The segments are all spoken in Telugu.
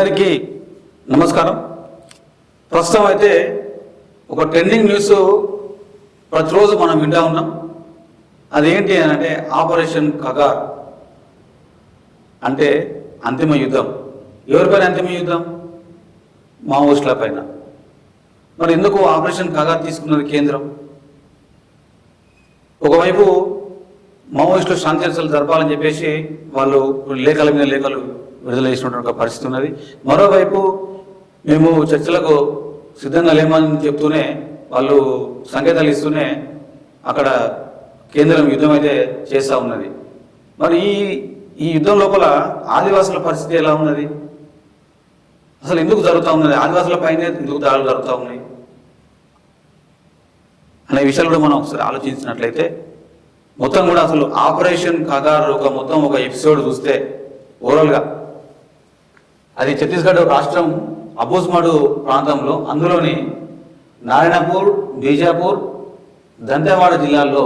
అందరికీ నమస్కారం. ప్రస్తుతం అయితే ఒక ట్రెండింగ్ న్యూస్ ప్రతిరోజు మనం వింటూ ఉన్నాం. అదేంటి అని అంటే ఆపరేషన్ కగార్ అంటే అంతిమ యుద్ధం. ఎవరిపైన అంతిమ యుద్ధం? మావోయిస్టుల పైన. మరి ఎందుకు ఆపరేషన్ కగార్ తీసుకున్నది కేంద్రం? ఒకవైపు మావోయిస్టులు శాంతి చర్చలు జరపాలని చెప్పేసి వాళ్ళు లేఖల మీద లేఖలు విడుదల చేసినటువంటి ఒక పరిస్థితి ఉన్నది. మరోవైపు మేము చర్చలకు సిద్ధంగా లేమని చెప్తూనే వాళ్ళు సంకేతాలు ఇస్తూనే అక్కడ కేంద్రం యుద్ధం అయితే చేస్తూ ఉన్నది. మరి ఈ యుద్ధం లోపల ఆదివాసుల పరిస్థితి ఎలా ఉన్నది? అసలు ఎందుకు జరుగుతూ ఉన్నది? ఆదివాసుల పైనే ఎందుకు దాడులు జరుగుతూ ఉన్నాయి అనే విషయాలు కూడా మనం ఒకసారి ఆలోచించినట్లయితే మొత్తం కూడా అసలు ఆపరేషన్ కగార్ ఒక ఎపిసోడ్ చూస్తే ఓవరాల్గా అది ఛత్తీస్గఢ్ రాష్ట్రం అబూస్మడు ప్రాంతంలో, అందులోని నారాయణపూర్, బీజాపూర్, దంతెవాడ జిల్లాల్లో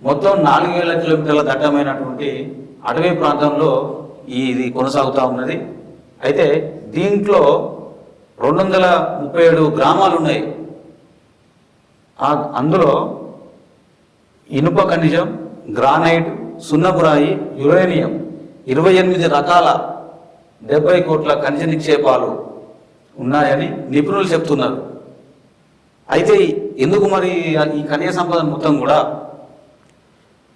మొత్తం 4000 కిలోమీటర్ల దట్టమైనటువంటి అటవీ ప్రాంతంలో ఇది కొనసాగుతూ ఉన్నది. అయితే దీంట్లో 237 గ్రామాలు ఉన్నాయి. అందులో ఇనుప ఖనిజం, గ్రానైట్, సున్నపురాయి, యురేనియం 28 రకాల 70 కోట్ల ఖనిజ నిక్షేపాలు ఉన్నాయని నిపుణులు చెప్తున్నారు. అయితే ఎందుకు మరి ఈ ఖనిజ సంపద మొత్తం కూడా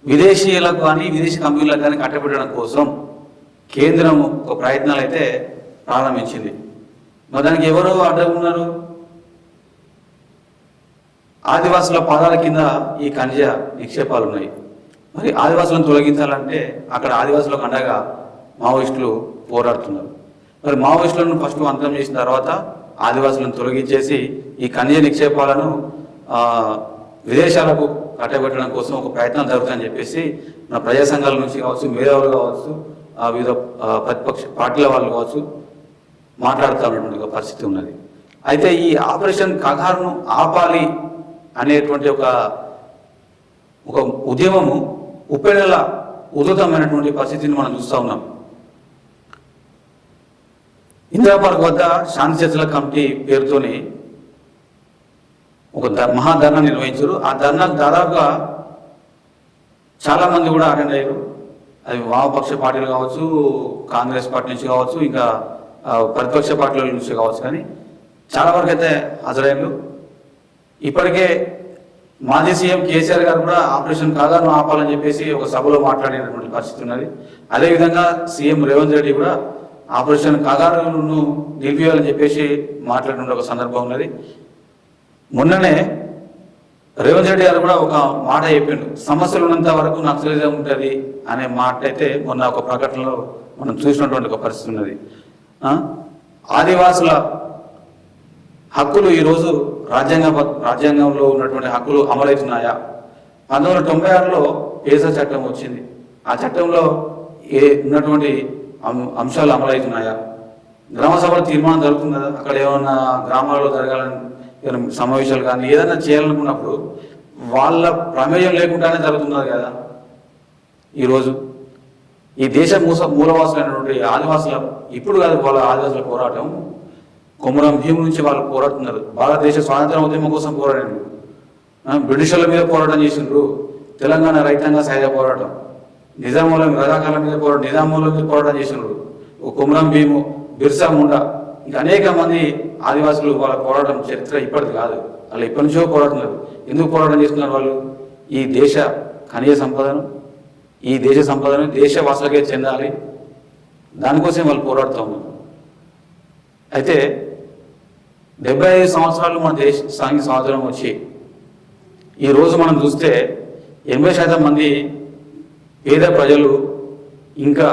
విదేశీయులకు కానీ విదేశీ కంపెనీలకు కానీ కట్టబెట్టడం కోసం కేంద్రం ఒక ప్రయత్నాలు అయితే ప్రారంభించింది. మరి దానికి ఎవరు అడ్డం ఉన్నారు? ఆదివాసుల పాదాల కింద ఈ ఖనిజ నిక్షేపాలు ఉన్నాయి. మరి ఆదివాసులను తొలగించాలంటే అక్కడ ఆదివాసులకు అండగా మావోయిస్టులు పోరాడుతున్నారు. మరి మావోయిస్టులను ఫస్ట్ అంతం చేసిన తర్వాత ఆదివాసులను తొలగించేసి ఈ ఖనిజ నిక్షేపాలను విదేశాలకు కట్టబెట్టడం కోసం ఒక ప్రయత్నం జరుగుతుందని చెప్పేసి మన ప్రజా సంఘాల నుంచి కావచ్చు, మేధావులు కావచ్చు, వివిధ ప్రతిపక్ష పార్టీల వాళ్ళు కావచ్చు మాట్లాడుతూ ఉన్నటువంటి ఒక పరిస్థితి ఉన్నది. అయితే ఈ ఆపరేషన్ కగార్ను ఆపాలి అనేటువంటి ఒక ఉద్యమము ఉప్పెనెల ఉధృతమైనటువంటి పరిస్థితిని మనం చూస్తూ ఉన్నాం. ఇందిరా పార్క్ వద్ద శాంతి చర్చల కమిటీ పేరుతోని ఒక మహాధర్నా నిర్వహించారు. ఆ ధర్నాకు దాదాపుగా చాలామంది కూడా అటెండ్ అయ్యారు. అది వామపక్ష పార్టీలు కావచ్చు, కాంగ్రెస్ పార్టీ నుంచి కావచ్చు, ఇంకా ప్రతిపక్ష పార్టీల నుంచి కావచ్చు, కానీ చాలా వరకు అయితే హాజరయ్యారు. ఇప్పటికే మాజీ సీఎం కేసీఆర్ గారు కూడా ఆపరేషన్ కగార్ను ఆపాలని చెప్పేసి ఒక సభలో మాట్లాడినటువంటి పరిస్థితి ఉన్నది. అదేవిధంగా సీఎం రేవంత్ రెడ్డి కూడా ఆపరేషన్ కగార్ను నిలిపివేయాలని చెప్పేసి మాట్లాడిన ఒక సందర్భం ఉన్నది. మొన్ననే రేవంత్ రెడ్డి గారు కూడా ఒక మాట చెప్పిండు, సమస్యలు ఉన్నంత వరకు నక్సలిజం ఉంటుంది అనే మాట అయితే మొన్న ఒక ప్రకటనలో మనం చూసినటువంటి ఒక పరిస్థితి ఉన్నది. ఆదివాసుల హక్కులు ఈరోజు రాజ్యాంగంలో ఉన్నటువంటి హక్కులు అమలవుతున్నాయా? 1996లో పేసా చట్టం వచ్చింది. ఆ చట్టంలో ఉన్నటువంటి అంశాలు అమలవుతున్నాయా? గ్రామ సభలో తీర్మానం జరుగుతుంది కదా, అక్కడ ఏమన్నా గ్రామాల్లో జరగాలని సమావేశాలు కానీ ఏదైనా చేయాలనుకున్నప్పుడు వాళ్ళ ప్రమేయం లేకుండానే జరుగుతున్నది కదా. ఈరోజు ఈ దేశ మూలవాసులైనటువంటి ఆదివాసుల, ఇప్పుడు కాదు వాళ్ళ ఆదివాసుల పోరాటం, కొమరం భీము నుంచి వాళ్ళు పోరాడుతున్నారు. భారతదేశ స్వాతంత్ర ఉద్యమం కోసం పోరాడారు. బ్రిటిషర్ల మీద పోరాటం చేసిండ్రు. తెలంగాణ రైతాంగ సాయుధ పోరాటం, నిజాముల రజాకాల మీద నిజాముల మీద పోరాటం చేసిండ్రు. కొమరం భీము, బిర్సా ముండా, ఇంకా అనేక మంది ఆదివాసులు వాళ్ళ పోరాటం చరిత్ర ఇప్పటిది కాదు, వాళ్ళు ఇప్పటి నుంచో పోరాడుతున్నారు. ఎందుకు పోరాటం చేస్తున్నారు? వాళ్ళు ఈ దేశ ఖనిజ సంపదను, ఈ దేశ సంపదను దేశవాసులకే చెందాలి, దానికోసం వాళ్ళు పోరాడుతూ ఉన్నారు. అయితే 75 సంవత్సరాలు మన దేశ సాంఘిక సంవత్సరం వచ్చి ఈరోజు మనం చూస్తే 80% మంది పేద ప్రజలు ఇంకా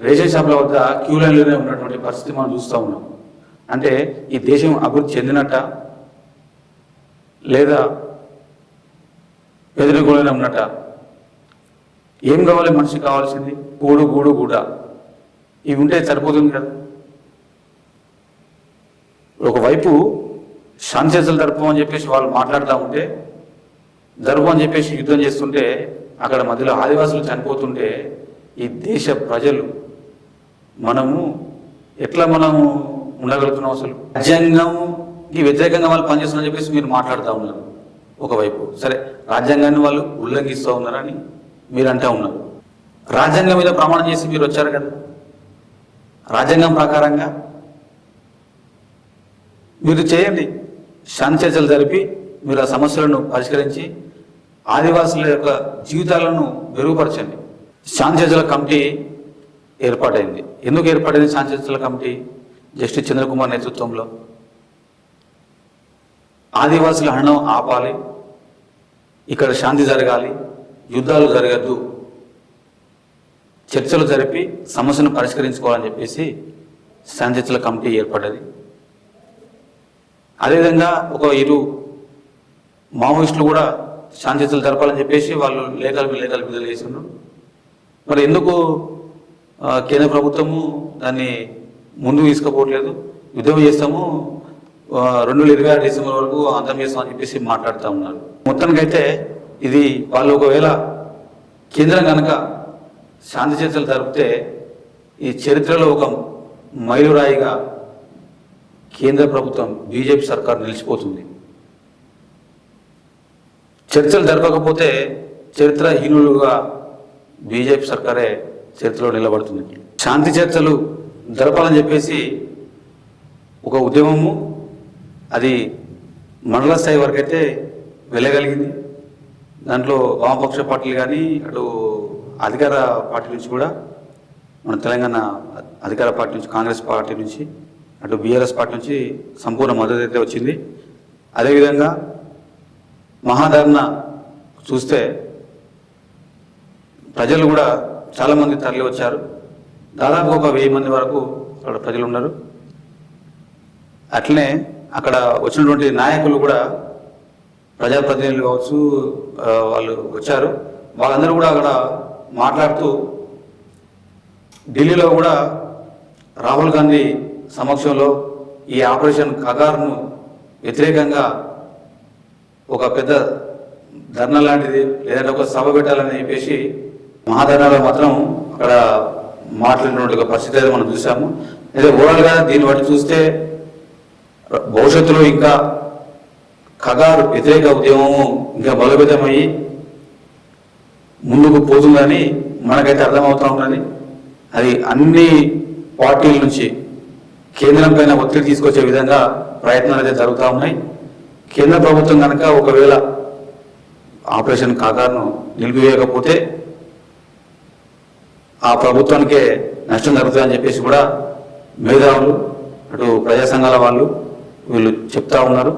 రేషన్ షాపుల వద్ద క్యూ లైన్లోనే ఉన్నటువంటి పరిస్థితి మనం చూస్తూ ఉన్నాం. అంటే ఈ దేశం అభివృద్ధి చెందినట్ట లేదా పేదరికంలోనే ఉన్నట్ట? ఏం కావాలి? మనిషికి కావాల్సింది కూడు, గూడు, గూడ, ఇవి ఉంటే సరిపోతుంది కదా. ఒకవైపు శాంతి చర్చలు జరపమని చెప్పేసి వాళ్ళు మాట్లాడుతూ ఉంటే, జరపమని చెప్పేసి యుద్ధం చేస్తుంటే, అక్కడ మధ్యలో ఆదివాసులు చనిపోతుంటే ఈ దేశ ప్రజలు మనము ఎట్లా మనం ఉండగలుగుతున్నాం? అసలు రాజ్యాంగంకి వ్యతిరేకంగా వాళ్ళు పనిచేస్తున్నారని చెప్పేసి మీరు మాట్లాడుతూ ఉన్నారు. ఒకవైపు సరే, రాజ్యాంగాన్ని వాళ్ళు ఉల్లంఘిస్తూ ఉన్నారని మీరు అంటూ ఉన్నారు. రాజ్యాంగం మీద ప్రమాణం చేసి మీరు వచ్చారు కదా, రాజ్యాంగం ప్రకారంగా మీరు చేయండి. శాంతి చర్చలు జరిపి మీరు ఆ సమస్యలను పరిష్కరించి ఆదివాసుల యొక్క జీవితాలను మెరుగుపరచండి. శాంతి చర్చల కమిటీ ఏర్పాటైంది. ఎందుకు ఏర్పాటైంది శాంతి చర్చల కమిటీ? జస్టిస్ చంద్రకుమార్ నేతృత్వంలో ఆదివాసుల హరణం ఆపాలి, ఇక్కడ శాంతి జరగాలి, యుద్ధాలు జరగద్దు, చర్చలు జరిపి సమస్యను పరిష్కరించుకోవాలని చెప్పేసి శాంతి చర్చల కమిటీ ఏర్పడ్డది. అదేవిధంగా ఒక ఇరు మావోయిస్టులు కూడా శాంతి చర్చలు జరపాలని చెప్పేసి వాళ్ళు లేఖలు విడుదల చేసిండ్రు. మరి ఎందుకు కేంద్ర ప్రభుత్వము దాన్ని ముందుకు తీసుకుపోవట్లేదు? యుద్ధం చేస్తాము, 2026 డిసెంబర్ వరకు అంతం చేస్తామని చెప్పేసి మాట్లాడుతూ ఉన్నారు. మొత్తానికైతే ఇది వాళ్ళు ఒకవేళ కేంద్రం కనుక శాంతి చర్చలు జరిపితే ఈ చరిత్రలో ఒక మైలురాయిగా కేంద్ర ప్రభుత్వం బీజేపీ సర్కార్ నిలిచిపోతుంది. చర్చలు జరపకపోతే చరిత్రహీనులుగా బీజేపీ సర్కారే చరిత్రలో నిలబడుతుంది. శాంతి చర్చలు జరపాలని చెప్పేసి ఒక ఉద్యమము అది మండల స్థాయి వరకు అయితే వెళ్ళగలిగింది. దాంట్లో వామపక్ష పార్టీలు కానీ అటు అధికార పార్టీ నుంచి కూడా, మన తెలంగాణ అధికార పార్టీ నుంచి, కాంగ్రెస్ పార్టీ నుంచి, అటు బీఆర్ఎస్ పార్టీ నుంచి సంపూర్ణ మద్దతు అయితే వచ్చింది. అదేవిధంగా మహాధర్నా చూస్తే ప్రజలు కూడా చాలామంది తరలి వచ్చారు. దాదాపు ఒక 1000 మంది వరకు అక్కడ ప్రజలు ఉన్నారు. అట్లనే అక్కడ వచ్చినటువంటి నాయకులు కూడా, ప్రజాప్రతినిధులు కావచ్చు, వాళ్ళు వచ్చారు. వాళ్ళందరూ కూడా అక్కడ మాట్లాడుతూ ఢిల్లీలో కూడా రాహుల్ గాంధీ సమక్షంలో ఈ ఆపరేషన్ కగార్ను వ్యతిరేకంగా ఒక పెద్ద ధర్నా లాంటిది లేదంటే ఒక సభ పెట్టాలని చెప్పేసి మహాధర్నాలో మాత్రం అక్కడ మాట్లాడినటువంటి పరిస్థితి అయితే మనం చూసాము. అయితే ఓవరాల్గా దీన్ని బట్టి చూస్తే భవిష్యత్తులో ఇంకా ఖగార్ వ్యతిరేక ఉద్యమము ఇంకా బలోపేతమయ్యి ముందుకు పోతుందని మనకైతే అర్థమవుతూ ఉన్నది. అది అన్ని పార్టీల నుంచి కేంద్రం పైన ఒత్తిడి తీసుకొచ్చే విధంగా ప్రయత్నాలు అయితే జరుగుతూ ఉన్నాయి. కేంద్ర ప్రభుత్వం కనుక ఒకవేళ ఆపరేషన్ కాగార్ను నిలిపివేయకపోతే ఆ ప్రభుత్వానికే నష్టం జరుగుతుందని చెప్పేసి కూడా మేధావులు, అటు ప్రజా సంఘాల వాళ్ళు వీళ్ళు చెప్తా ఉన్నారు.